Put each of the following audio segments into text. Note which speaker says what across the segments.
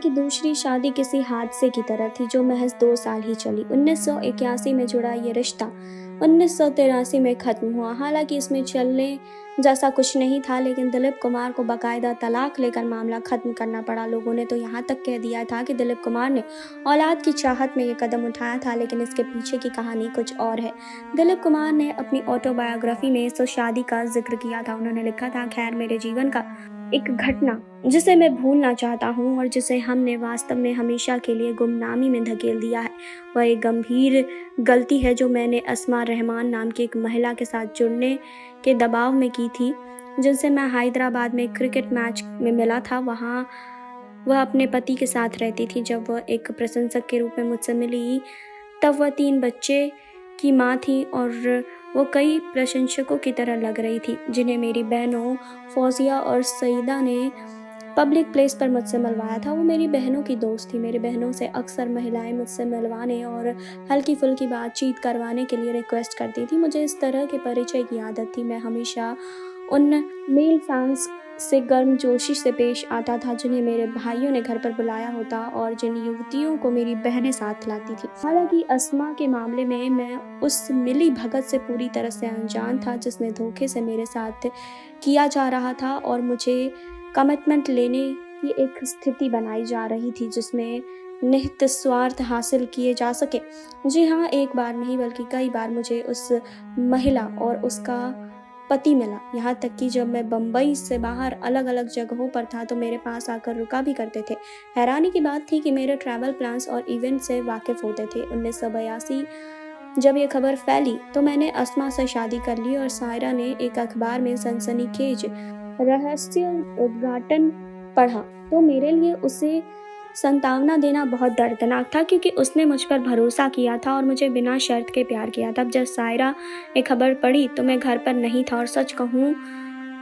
Speaker 1: कि दूसरी शादी किसी हादसे की तरह थी जो महज 2 साल ही चली। 1981 में जुड़ा ये रिश्ता 1983 में खत्म हुआ। हालांकि इसमें चलने जैसा कुछ नहीं था, लेकिन दिलीप कुमार को बाकायदा तलाक लेकर मामला खत्म करना पड़ा। लोगों ने तो यहाँ तक कह दिया था कि दिलीप कुमार ने औलाद की चाहत में ये कदम उठाया था, लेकिन इसके पीछे की कहानी कुछ और है। दिलीप कुमार ने अपनी ऑटोबायोग्राफी में इस शादी का जिक्र किया था। उन्होंने लिखा था, खैर मेरे जीवन का एक घटना जिसे मैं भूलना चाहता हूँ और जिसे हमने वास्तव में हमेशा के लिए गुमनामी में धकेल दिया है, वह एक गंभीर गलती है जो मैंने अस्मा रहमान नाम की एक महिला के साथ जुड़ने के दबाव में की थी, जिनसे मैं हैदराबाद में क्रिकेट मैच में मिला था। वहाँ वह अपने पति के साथ रहती थी। जब वह एक प्रशंसक के रूप में मुझसे मिली, तब वह 3 बच्चे की माँ थी और वो कई प्रशंसकों की तरह लग रही थी, जिन्हें मेरी बहनों फौजिया और सईदा ने पब्लिक प्लेस पर मुझसे मिलवाया था। वो मेरी बहनों की दोस्त थी। मेरी बहनों से अक्सर महिलाएं मुझसे मिलवाने और हल्की फुल्की बातचीत करवाने के लिए रिक्वेस्ट करती थी। मुझे इस तरह के परिचय की आदत थी। मैं हमेशा उन मेल फैंस से गर्मजोशी से पेश आता था जिन्हें मेरे भाइयों ने घर पर बुलाया होता और जिन युवतियों को मेरी बहनें साथ लाती थी। हालांकि अस्मा के मामले में मैं उस मिली भगत से पूरी तरह से अनजान था जिसने धोखे से मेरे साथ किया जा रहा था और मुझे कमिटमेंट लेने की एक स्थिति बनाई जा रही थी जिसमें निहित स्वार्थ हासिल किए जा सके। जी हाँ, एक बार नहीं बल्कि कई बार मुझे उस महिला और उसका पति मिला। यहाँ तक कि जब मैं बम्बई से बाहर अलग अलग जगहों पर था तो मेरे पास आकर रुका भी करते थे। हैरानी की बात थी कि मेरे ट्रैवल प्लान्स और इवेंट से वाकिफ होते थे। 1982 जब ये खबर फैली तो मैंने अस्मा से शादी कर ली और सायरा ने एक अखबार में सनसनीखेज रहस्य उद्घाटन पढ़ा तो मेरे लिए उसे संतावना देना बहुत दर्दनाक था, क्योंकि उसने मुझ पर भरोसा किया था और मुझे बिना शर्त के प्यार किया था। जब सायरा ने खबर पढ़ी तो मैं घर पर नहीं था और सच कहूँ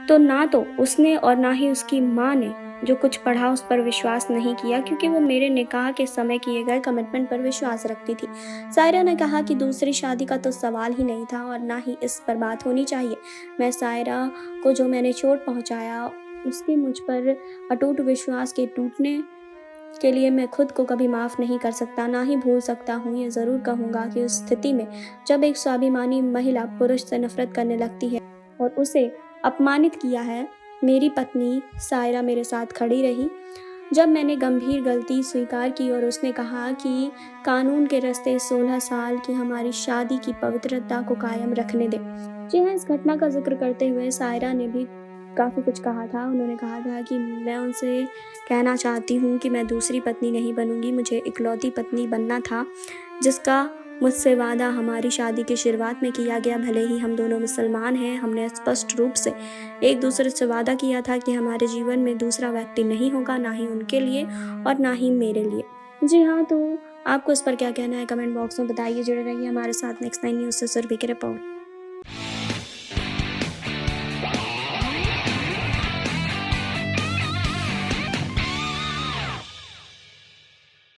Speaker 1: तो ना तो उसने और ना ही उसकी माँ ने जो कुछ पढ़ा उस पर विश्वास नहीं किया, क्योंकि वो मेरे निकाह के समय किए गए कमिटमेंट पर विश्वास रखती थी। सायरा ने कहा कि दूसरी शादी का तो सवाल ही नहीं था और ना ही इस पर बात होनी चाहिए। मैं सायरा को जो मैंने चोट पहुंचाया उसके मुझ पर अटूट विश्वास के टूटने के लिए मैं खुद को कभी माफ़ नहीं कर सकता, ना ही भूल सकता हूँ। ये ज़रूर कहूँगा कि उस स्थिति में जब एक स्वाभिमानी महिला पुरुष से नफरत करने लगती है और उसे अपमानित किया है, मेरी पत्नी सायरा मेरे साथ खड़ी रही जब मैंने गंभीर गलती स्वीकार की और उसने कहा कि कानून के रास्ते 16 साल की हमारी शादी की पवित्रता को कायम रखने दे। जी हाँ, इस घटना का जिक्र करते हुए सायरा ने भी काफ़ी कुछ कहा था। उन्होंने कहा था कि मैं उनसे कहना चाहती हूँ कि मैं दूसरी पत्नी नहीं बनूंगी। मुझे इकलौती पत्नी बनना था जिसका मुझसे वादा हमारी शादी की शुरुआत में किया गया। भले ही हम दोनों मुसलमान हैं, हमने स्पष्ट रूप से एक दूसरे से वादा किया था कि हमारे जीवन में दूसरा व्यक्ति नहीं होगा, ना ही उनके लिए और ना ही मेरे लिए। जी हाँ, तो आपको इस पर क्या कहना है कमेंट बॉक्स में बताइए। जुड़े रहिए हमारे साथ नेक्स्ट 9 न्यूज़ से सुरभि की रिपोर्ट।